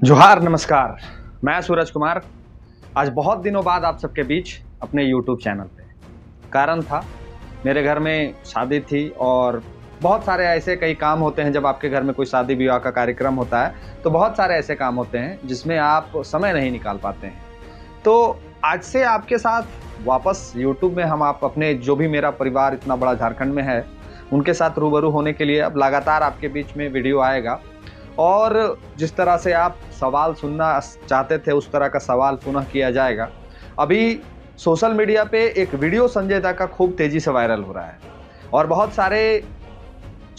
जोहार नमस्कार। मैं सूरज कुमार आज बहुत दिनों बाद आप सबके बीच अपने YouTube चैनल पे। कारण था मेरे घर में शादी थी और बहुत सारे ऐसे कई काम होते हैं। जब आपके घर में कोई शादी विवाह का कार्यक्रम होता है तो बहुत सारे ऐसे काम होते हैं जिसमें आप समय नहीं निकाल पाते हैं। तो आज से आपके साथ वापस YouTube में हम आप अपने जो भी मेरा परिवार इतना बड़ा झारखंड में है उनके साथ रूबरू होने के लिए अब लगातार आपके बीच में वीडियो आएगा। और जिस तरह से आप सवाल सुनना चाहते थे उस तरह का सवाल पुनः किया जाएगा। अभी सोशल मीडिया पे एक वीडियो संजय दत्त का खूब तेज़ी से वायरल हो रहा है और बहुत सारे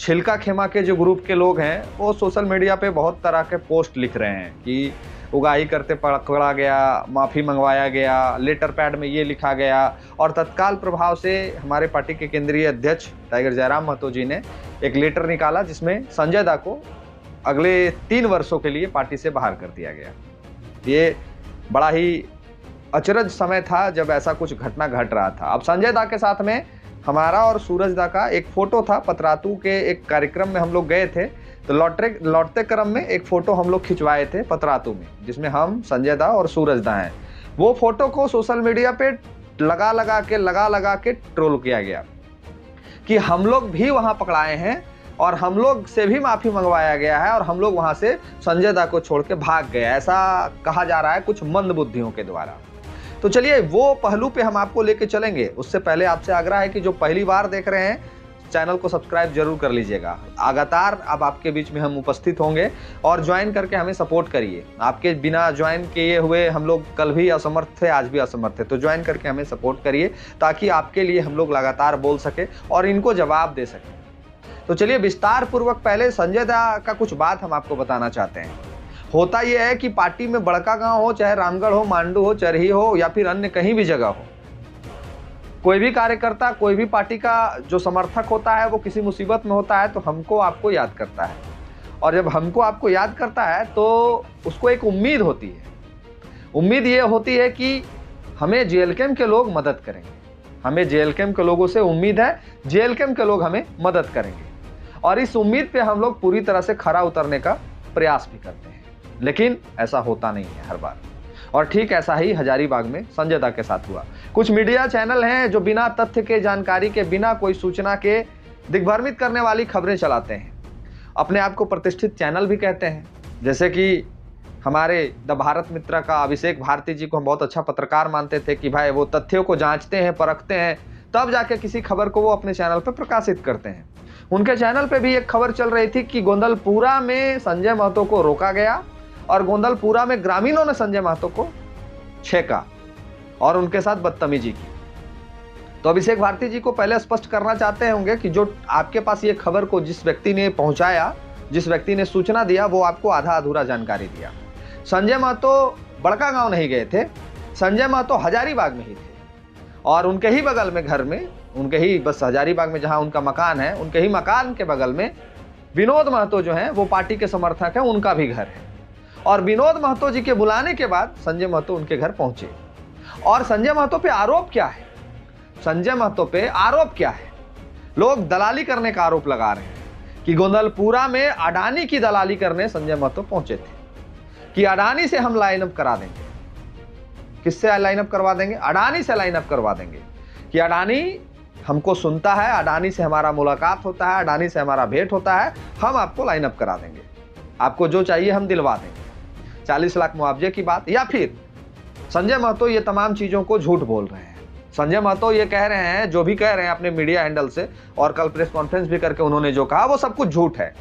छिलका खेमा के जो ग्रुप के लोग हैं वो सोशल मीडिया पे बहुत तरह के पोस्ट लिख रहे हैं कि उगाही करते पकड़ा गया, माफ़ी मंगवाया गया, लेटर पैड में ये लिखा गया। और तत्काल प्रभाव से हमारे पार्टी के केंद्रीय अध्यक्ष टाइगर जयराम महतो जी ने एक लेटर निकाला जिसमें संजय दत्त को अगले 3 वर्षों के लिए पार्टी से बाहर कर दिया गया। ये बड़ा ही अचरज समय था जब ऐसा कुछ घटना घट रहा था। अब संजय दत्त के साथ में हमारा और सूरज दत्त का एक फोटो था। पतरातू के एक कार्यक्रम में हम लोग गए थे तो लौटते क्रम में एक फोटो हम लोग खिंचवाए थे पतरातू में, जिसमें हम संजय दत्त और सूरज दत्त हैं। वो फोटो को सोशल मीडिया पे लगा के ट्रोल किया गया कि हम लोग भी वहां पकड़ाए हैं और हम लोग से भी माफ़ी मंगवाया गया है और हम लोग वहां से संजय दत्त को छोड़ के भाग गए, ऐसा कहा जा रहा है कुछ मंद बुद्धियों के द्वारा। तो चलिए वो पहलू पे हम आपको लेके चलेंगे। उससे पहले आपसे आग्रह है कि जो पहली बार देख रहे हैं चैनल को सब्सक्राइब जरूर कर लीजिएगा। लगातार अब आपके बीच में हम उपस्थित होंगे और ज्वाइन करके हमें सपोर्ट करिए। आपके बिना ज्वाइन किए हुए हम लोग कल भी असमर्थ थे, आज भी असमर्थ थे, तो ज्वाइन करके हमें सपोर्ट करिए ताकि आपके लिए हम लोग लगातार बोल सके और इनको जवाब दे सकें। तो चलिए विस्तार पूर्वक पहले संजय दत्त का कुछ बात हम आपको बताना चाहते हैं। होता यह है कि पार्टी में बड़का गांव हो, चाहे रामगढ़ हो, मांडू हो, चरही हो या फिर अन्य कहीं भी जगह हो, कोई भी कार्यकर्ता, कोई भी पार्टी का जो समर्थक होता है वो किसी मुसीबत में होता है तो हमको आपको याद करता है। और जब हमको आपको याद करता है तो उसको एक उम्मीद होती है। उम्मीद ये होती है कि हमें जेएलकेएम के लोग मदद करेंगे। हमें जेएलकेएम के लोगों से उम्मीद है, जेएलकेएम के लोग हमें मदद करेंगे और इस उम्मीद पे हम लोग पूरी तरह से खरा उतरने का प्रयास भी करते हैं। लेकिन ऐसा होता नहीं है हर बार। और ठीक ऐसा ही हजारीबाग में संजय दत्त के साथ हुआ। कुछ मीडिया चैनल हैं जो बिना तथ्य के, जानकारी के, बिना कोई सूचना के दिग्भ्रमित करने वाली खबरें चलाते हैं। अपने आप को प्रतिष्ठित चैनल भी कहते हैं, जैसे कि हमारे द भारत मित्र का अभिषेक भारती जी को हम बहुत अच्छा पत्रकार मानते थे कि भाई वो तथ्यों को जांचते हैं, परखते हैं, तब जाके किसी खबर को वो अपने चैनल पर प्रकाशित करते हैं। उनके चैनल पे भी एक खबर चल रही थी कि गोंदलपुरा में संजय महतो को रोका गया और गोंदलपुरा में ग्रामीणों ने संजय महतो को छेका और उनके साथ बदतमीजी की। तो अभिषेक भारती जी को पहले स्पष्ट करना चाहते होंगे कि जो आपके पास ये खबर को जिस व्यक्ति ने पहुंचाया, जिस व्यक्ति ने सूचना दिया, वो आपको आधा अधूरा जानकारी दिया। संजय महतो बड़का गांव नहीं गए थे, संजय महतो हजारीबाग में ही थे और उनके ही बगल में घर में, उनके ही बस हजारीबाग में जहां उनका मकान है, उनके ही मकान के बगल में विनोद महतो जो हैं वो पार्टी के समर्थक हैं, उनका भी घर है। और विनोद महतो जी के बुलाने के बाद संजय महतो उनके घर पहुंचे। और संजय महतो पे आरोप क्या है? संजय महतो पे आरोप क्या है? लोग दलाली करने का आरोप लगा रहे हैं कि गोंदलपुरा में अडानी की दलाली करने संजय महतो पहुंचे थे कि अडानी से हम लाइनअप करा देंगे। किससे लाइनअप करवा देंगे? अडानी से लाइनअप करवा देंगे कि अडानी हमको सुनता है, अडानी से हमारा मुलाकात होता है, अडानी से हमारा भेंट होता है, हम आपको लाइनअप करा देंगे, आपको जो चाहिए हम दिलवा देंगे। 40 लाख मुआवजे की बात। या फिर संजय महतो ये तमाम चीज़ों को झूठ बोल रहे हैं। संजय महतो ये कह रहे हैं, जो भी कह रहे हैं अपने मीडिया हैंडल से, और कल प्रेस कॉन्फ्रेंस भी करके उन्होंने जो कहा वो सब कुछ झूठ है।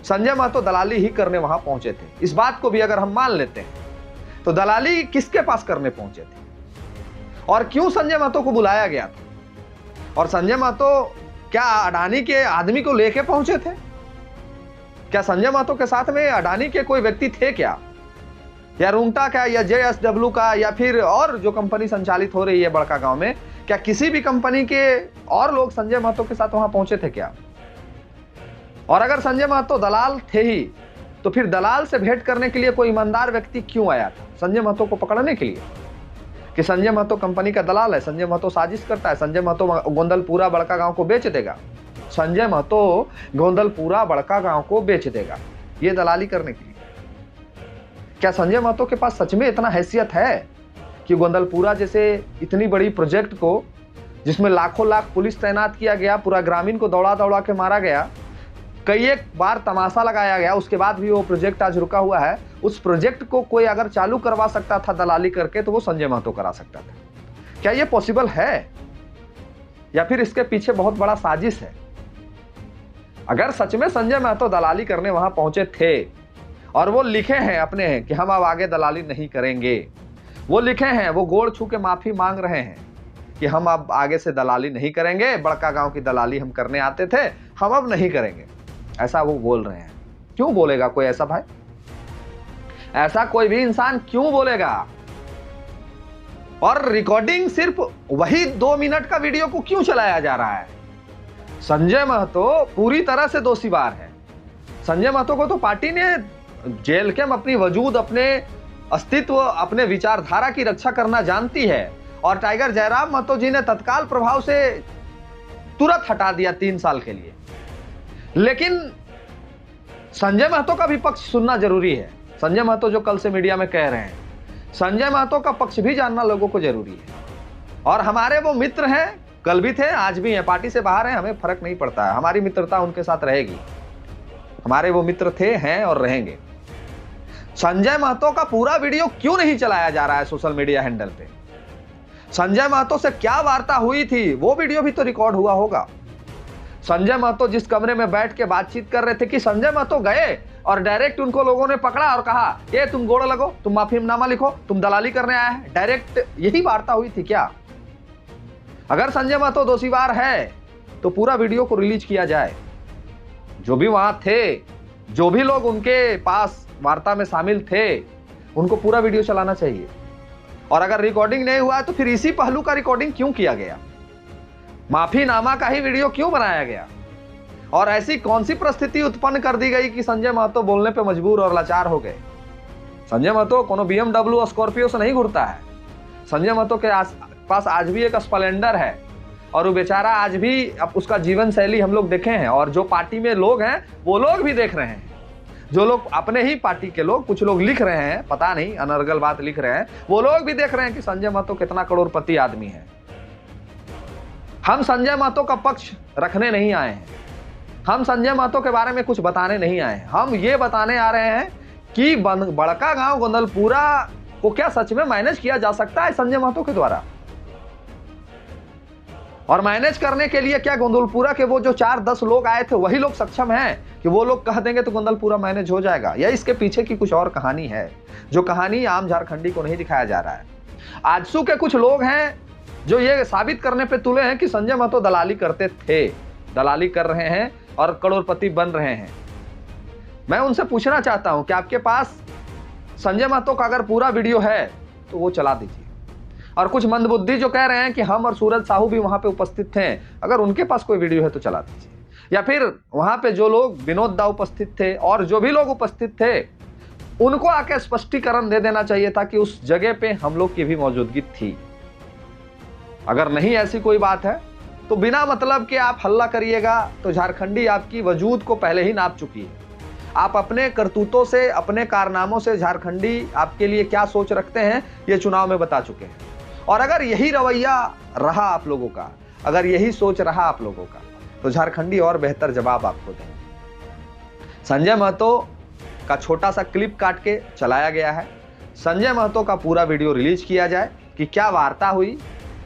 संजय महतो दलाली ही करने वहां पहुंचे थे। इस बात को भी अगर हम मान लेते हैं तो दलाली किसके पास करने पहुंचे थे और क्यों संजय महतो को बुलाया गया था? और संजय महतो क्या अडानी के आदमी को लेके पहुंचे थे? क्या संजय महतो के साथ में अडानी के कोई व्यक्ति थे क्या, या रूंगटा का, या JSW का, या फिर और जो कंपनी संचालित हो रही है बड़का गांव में, क्या किसी भी कंपनी के और लोग संजय महतो के साथ वहां पहुंचे थे क्या? और अगर संजय महतो दलाल थे ही तो फिर दलाल से भेंट करने के लिए कोई ईमानदार व्यक्ति क्यों आया था? संजय महतो को पकड़ने के लिए कि संजय महतो कंपनी का दलाल है, संजय महतो साजिश करता है, संजय महतो गोंदलपुरा बड़का गांव को बेच देगा, संजय महतो गोंदलपुरा बड़का गांव को बेच देगा, ये दलाली करने के लिए। क्या संजय महतो के पास सच में इतना हैसियत है कि गोंदलपुरा जैसे इतनी बड़ी प्रोजेक्ट को, जिसमें लाखों लाख पुलिस तैनात किया गया, पूरा ग्रामीण को दौड़ा दौड़ा के मारा गया, कई एक बार तमाशा लगाया गया, उसके बाद भी वो प्रोजेक्ट आज रुका हुआ है, उस प्रोजेक्ट को कोई अगर चालू करवा सकता था दलाली करके तो वो संजय महतो करा सकता था। क्या ये पॉसिबल है या फिर इसके पीछे बहुत बड़ा साजिश है? अगर सच में संजय महतो दलाली करने वहां पहुंचे थे और वो लिखे हैं अपने कि हम अब आगे दलाली नहीं करेंगे, वो लिखे हैं, वो गोड़ छू के माफी मांग रहे हैं कि हम अब आगे से दलाली नहीं करेंगे, बड़का गांव की दलाली हम करने आते थे, हम अब नहीं करेंगे, ऐसा वो बोल रहे हैं। क्यों बोलेगा कोई ऐसा भाई? ऐसा कोई भी इंसान क्यों बोलेगा? और रिकॉर्डिंग सिर्फ वही 2 मिनट का वीडियो को क्यों चलाया जा रहा है? संजय महतो पूरी तरह से दोषीवार है। संजय महतो को तो पार्टी ने जेल के में अपनी वजूद, अपने अस्तित्व, अपने विचारधारा की रक्षा करना जानती है और टाइगर जयराम महतो जी ने तत्काल प्रभाव से तुरंत हटा दिया 3 साल के लिए। लेकिन संजय महतो का भी पक्ष सुनना जरूरी है। संजय महतो जो कल से मीडिया में कह रहे हैं, संजय महतो का पक्ष भी जानना लोगों को जरूरी है। और हमारे वो मित्र हैं, कल भी थे, आज भी हैं, पार्टी से बाहर हैं, हमें फर्क नहीं पड़ता है, हमारी मित्रता उनके साथ रहेगी। हमारे वो मित्र थे, हैं और रहेंगे। संजय महतो का पूरा वीडियो क्यों नहीं चलाया जा रहा है सोशल मीडिया हैंडल पे? संजय महतो से क्या वार्ता हुई थी, वो वीडियो भी तो रिकॉर्ड हुआ होगा। संजय महतो जिस कमरे में बैठ के बातचीत कर रहे थे कि संजय महतो गए और डायरेक्ट उनको लोगों ने पकड़ा और कहा ये तुम गोड़ लगो, तुम माफीनामा लिखो, तुम दलाली करने आए हैं, डायरेक्ट यही वार्ता हुई थी क्या? अगर संजय महतो दोषीवार है तो पूरा वीडियो को रिलीज किया जाए। जो भी वहां थे, जो भी लोग उनके पास वार्ता में शामिल थे, उनको पूरा वीडियो चलाना चाहिए। और अगर रिकॉर्डिंग नहीं हुआ तो फिर इसी पहलू का रिकॉर्डिंग क्यों किया गया? माफीनामा का ही वीडियो क्यों बनाया गया? और ऐसी कौन सी परिस्थिति उत्पन्न कर दी गई कि संजय महतो बोलने पे मजबूर और लाचार हो गए? संजय महतो कोनो BMW और स्कॉर्पियो से नहीं घूरता है। संजय महतो के पास आज भी एक स्प्लेंडर है और वो बेचारा आज भी, अब उसका जीवन शैली हम लोग देखे हैं और जो पार्टी में लोग हैं वो लोग भी देख रहे हैं। जो लोग अपने ही पार्टी के लोग, कुछ लोग लिख रहे हैं, पता नहीं अनर्गल बात लिख रहे हैं, वो लोग भी देख रहे हैं कि संजय महतो कितना करोड़पति आदमी है। हम संजय महतो का पक्ष रखने नहीं आए हैं, हम संजय महतो के बारे में कुछ बताने नहीं आए हैं। हम ये बताने आ रहे हैं कि बड़का गांव गोंदलपुरा को क्या सच में मैनेज किया जा सकता है संजय महतो के द्वारा? और मैनेज करने के लिए क्या गोंदलपुरा के वो जो 4-10 लोग आए थे वही लोग सक्षम हैं कि वो लोग कह देंगे तो गोंदलपुरा मैनेज हो जाएगा? या इसके पीछे की कुछ और कहानी है, जो कहानी आम झारखंडी को नहीं दिखाया जा रहा है? आजसू के कुछ लोग हैं जो ये साबित करने पे तुले हैं कि संजय महतो दलाली करते थे, दलाली कर रहे हैं और करोड़पति बन रहे हैं। मैं उनसे पूछना चाहता हूं कि आपके पास संजय महतो का अगर पूरा वीडियो है तो वो चला दीजिए। और कुछ मंदबुद्धि जो कह रहे हैं कि हम और सूरज साहू भी वहां पे उपस्थित थे, अगर उनके पास कोई वीडियो है तो चला दीजिए। या फिर वहां पे जो लोग, विनोद दा उपस्थित थे और जो भी लोग उपस्थित थे, उनको आके स्पष्टीकरण दे देना चाहिए था कि उस जगह पे हम लोग की भी मौजूदगी थी। अगर नहीं ऐसी कोई बात है तो बिना मतलब के आप हल्ला करिएगा तो झारखंडी आपकी वजूद को पहले ही नाप चुकी है। आप अपने करतूतों से, अपने कारनामों से झारखंडी आपके लिए क्या सोच रखते हैं ये चुनाव में बता चुके हैं। और अगर यही रवैया रहा आप लोगों का, अगर यही सोच रहा आप लोगों का, तो झारखंडी और बेहतर जवाब आपको देंगे। संजय महतो का छोटा सा क्लिप काट के चलाया गया है। संजय महतो का पूरा वीडियो रिलीज किया जाए कि क्या वार्ता हुई,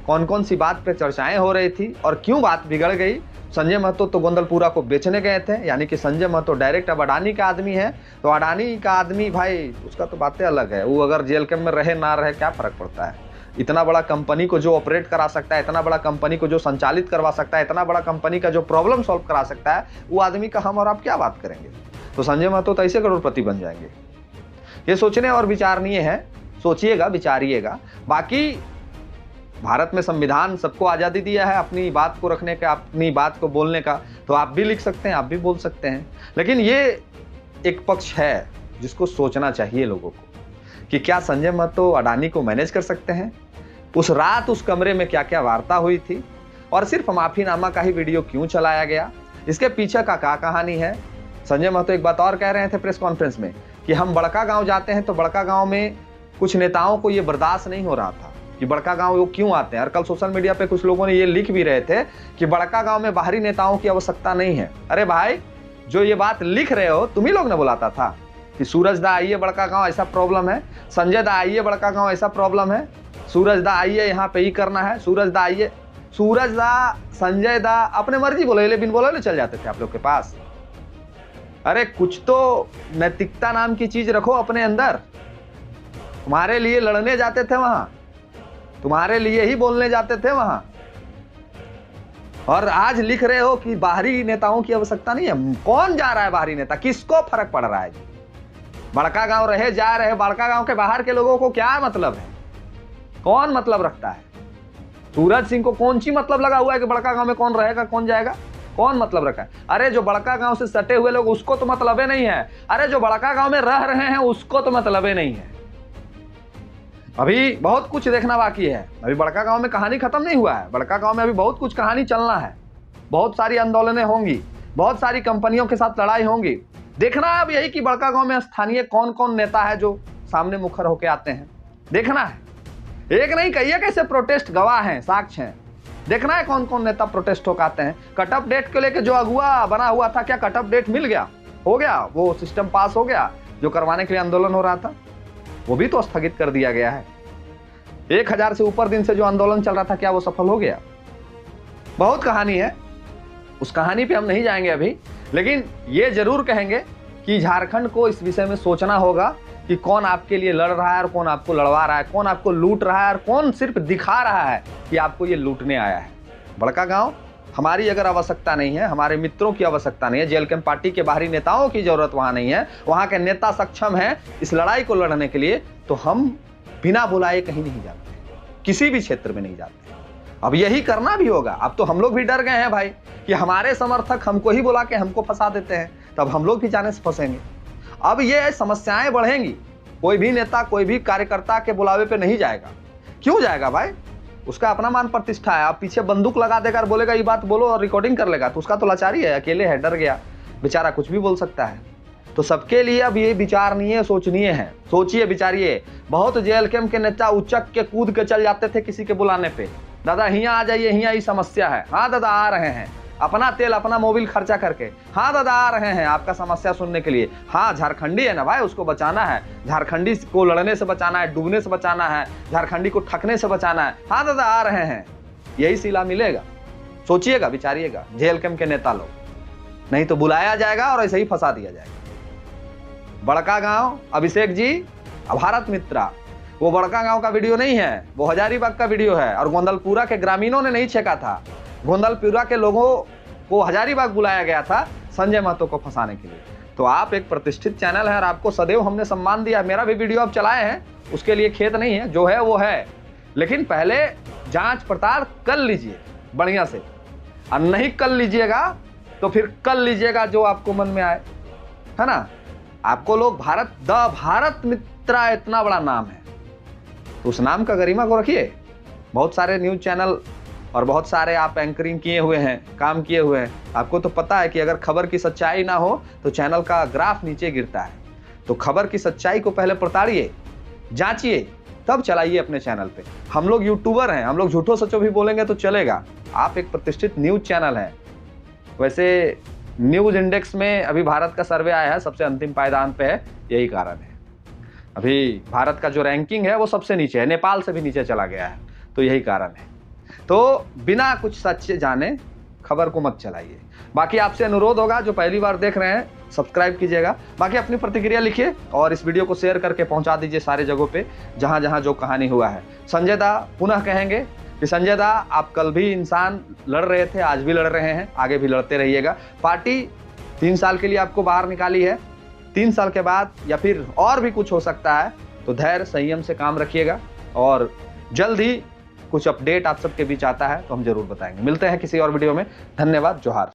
कौन कौन सी बात पे चर्चाएं हो रही थी और क्यों बात बिगड़ गई। संजय महतो तो गोंदलपुरा को बेचने गए थे, यानी कि संजय महतो डायरेक्ट अब अडानी का आदमी है। तो अडानी का आदमी भाई, उसका तो बातें अलग है। वो अगर जेल कैंप में रहे ना रहे क्या फर्क पड़ता है? इतना बड़ा कंपनी को जो ऑपरेट करा सकता है, इतना बड़ा कंपनी को जो संचालित करवा सकता है, इतना बड़ा कंपनी का जो प्रॉब्लम सॉल्व करा सकता है, वो आदमी का हम और आप क्या बात करेंगे? तो संजय महतो तो ऐसे करोड़पति बन जाएंगे। ये सोचने और विचारणीय है। सोचिएगा, विचारिएगा। बाकी भारत में संविधान सबको आज़ादी दिया है अपनी बात को रखने का, अपनी बात को बोलने का। तो आप भी लिख सकते हैं, आप भी बोल सकते हैं। लेकिन ये एक पक्ष है जिसको सोचना चाहिए लोगों को कि क्या संजय महतो अडानी को मैनेज कर सकते हैं? उस रात उस कमरे में क्या क्या वार्ता हुई थी और सिर्फ माफीनामा का ही वीडियो क्यों चलाया गया? इसके पीछे का क्या कहानी है? संजय महतो एक बात और कह रहे थे प्रेस कॉन्फ्रेंस में कि हम बड़का गांव जाते हैं तो बड़का गांव में कुछ नेताओं को ये बर्दाश्त नहीं हो रहा था कि बड़का गांव वो क्यों आते हैं। और कल सोशल मीडिया पे कुछ लोगों ने ये लिख भी रहे थे कि बड़का गांव में बाहरी नेताओं की आवश्यकता नहीं है। अरे भाई, जो ये बात लिख रहे हो तुम ही लोग ने बुलाता था कि सूरज दा आइए बड़का गांव ऐसा प्रॉब्लम है, संजय दा आइए बड़का गांव ऐसा प्रॉब्लम है, सूरज दा आइए यहाँ पे ही करना है, सूरज दा आइए। सूरज दा, संजय दा अपने मर्जी बोले बिन बोले चल जाते थे आप लोग के पास। अरे कुछ तो नैतिकता नाम की चीज रखो अपने अंदर। तुम्हारे लिए लड़ने जाते थे वहां, तुम्हारे लिए ही बोलने जाते थे वहां, और आज लिख रहे हो कि बाहरी नेताओं की आवश्यकता नहीं है। कौन जा रहा है बाहरी नेता? किसको फर्क पड़ रहा है? बड़का गांव रहे जा रहे, बड़का गांव के बाहर के लोगों को क्या मतलब है? कौन मतलब रखता है? सूरज सिंह को कौन सी मतलब लगा हुआ है कि बड़का गांव में कौन रहेगा कौन जाएगा? कौन मतलब रखा है? अरे जो बड़का गांव से सटे हुए लोग उसको तो मतलब ही नहीं है। अरे जो बड़का गांव में रह रहे हैं उसको तो मतलब ही नहीं है। अभी बहुत कुछ देखना बाकी है। अभी बड़का गांव में कहानी खत्म नहीं हुआ है। बड़का गांव में अभी बहुत कुछ कहानी चलना है। बहुत सारी आंदोलनें होंगी, बहुत सारी कंपनियों के साथ लड़ाई होंगी। देखना है अब यही कि बड़का गांव में स्थानीय कौन कौन नेता है जो सामने मुखर होके आते हैं। देखना है, एक नहीं कहिए कैसे प्रोटेस्ट गवाह हैं, साक्ष्य हैं। देखना है कौन कौन नेता प्रोटेस्ट होकर आते हैं। कट ऑफ डेट को लेकर जो अगुआ बना हुआ था, क्या कट ऑफ डेट मिल गया? हो गया, वो सिस्टम पास हो गया जो करवाने के लिए आंदोलन हो रहा था, वो भी तो स्थगित कर दिया गया है। 1000 से ऊपर दिन से जो आंदोलन चल रहा था, क्या वो सफल हो गया? बहुत कहानी है, उस कहानी पे हम नहीं जाएंगे अभी। लेकिन ये जरूर कहेंगे कि झारखंड को इस विषय में सोचना होगा कि कौन आपके लिए लड़ रहा है और कौन आपको लड़वा रहा है, कौन आपको लूट रहा है और कौन सिर्फ दिखा रहा है कि आपको ये लूटने आया है। बड़का गांव हमारी अगर आवश्यकता नहीं है, हमारे मित्रों की आवश्यकता नहीं है, जेएलकेएम पार्टी के बाहरी नेताओं की जरूरत वहां नहीं है, वहां के नेता सक्षम है इस लड़ाई को लड़ने के लिए, तो हम बिना बुलाए कहीं नहीं जाते, किसी भी क्षेत्र में नहीं जाते। अब यही करना भी होगा। अब तो हम लोग भी डर गए हैं भाई कि हमारे समर्थक हमको ही बुला के हमको फंसा देते हैं, तब हम लोग भी जाने से फंसेंगे। अब ये समस्याएं बढ़ेंगी। कोई भी नेता, कोई भी कार्यकर्ता के बुलावे पे नहीं जाएगा। क्यों जाएगा भाई? उसका अपना मान प्रतिष्ठा है। आप पीछे बंदूक लगा देगा और बोलेगा ये बात बोलो और रिकॉर्डिंग कर लेगा, तो उसका तो लाचारी है, अकेले है, डर गया बेचारा, कुछ भी बोल सकता है। तो सबके लिए अब ये विचारणीय, सोचनीय है। सोचिए, विचारिए। बहुत जेएलकेएम के नेता उचक के कूद के चल जाते थे किसी के बुलाने पे, दादा हियाँ आ जाइए, हियाँ ही समस्या है। हाँ दादा आ रहे हैं, अपना तेल अपना मोबिल खर्चा करके। हाँ दादा आ रहे हैं आपका समस्या सुनने के लिए। हाँ झारखंडी है ना भाई, उसको बचाना है, झारखंडी को लड़ने से बचाना है, डूबने से बचाना है, झारखंडी को ठगने से बचाना है। हाँ दादा आ रहे हैं, यही सिला मिलेगा। सोचिएगा, विचारिएगा जेएलकेएम के नेता लोग, नहीं तो बुलाया जाएगा और ऐसे ही फंसा दिया जाएगा। बड़का गांव, अभिषेक जी, भारत मित्रा, वो बड़का गांव का वीडियो नहीं है, वो हजारीबाग का वीडियो है। और गोंदलपुरा के ग्रामीणों ने नहीं छेका था, गोंदलपुरा के लोगों को हजारीबाग बुलाया गया था संजय महतो को फंसाने के लिए। तो आप एक प्रतिष्ठित चैनल है और आपको सदैव हमने सम्मान दिया। मेरा भी वीडियो आप चलाए हैं, उसके लिए खेद नहीं है, जो है वो है। लेकिन पहले जांच पड़ताल कर लीजिए बढ़िया से, और नहीं कर लीजिएगा तो फिर कर लीजिएगा जो आपको मन में आए, है ना। आपको लोग भारत मित्रा इतना बड़ा नाम है, तो उस नाम का गरिमा को रखिए। बहुत सारे न्यूज चैनल और बहुत सारे आप एंकरिंग किए हुए हैं, काम किए हुए हैं। आपको तो पता है कि अगर खबर की सच्चाई ना हो तो चैनल का ग्राफ नीचे गिरता है। तो खबर की सच्चाई को पहले पड़तालिए, जांचिए, तब चलाइए अपने चैनल पे। हम लोग यूट्यूबर हैं, हम लोग झूठो सचो भी बोलेंगे तो चलेगा। आप एक प्रतिष्ठित न्यूज चैनल हैं। वैसे न्यूज इंडेक्स में अभी भारत का सर्वे आया है, सबसे अंतिम पायदान पे है, यही कारण है। अभी भारत का जो रैंकिंग है वो सबसे नीचे है, नेपाल से भी नीचे चला गया है, तो यही कारण है। तो बिना कुछ सच जाने खबर को मत चलाइए। बाकी आपसे अनुरोध होगा, जो पहली बार देख रहे हैं सब्सक्राइब कीजिएगा। बाकी अपनी प्रतिक्रिया लिखिए और इस वीडियो को शेयर करके पहुंचा दीजिए सारे जगहों पे जहां जहां जो कहानी हुआ है। संजय दा, पुनः कहेंगे कि संजय दा, आप कल भी इंसान लड़ रहे थे, आज भी लड़ रहे हैं, आगे भी लड़ते रहिएगा। पार्टी 3 साल के लिए आपको बाहर निकाली है, 3 साल के बाद या फिर और भी कुछ हो सकता है, तो धैर्य संयम से काम रखिएगा। और जल्द ही कुछ अपडेट आप सबके बीच आता है तो हम जरूर बताएंगे। मिलते हैं किसी और वीडियो में। धन्यवाद, जोहार।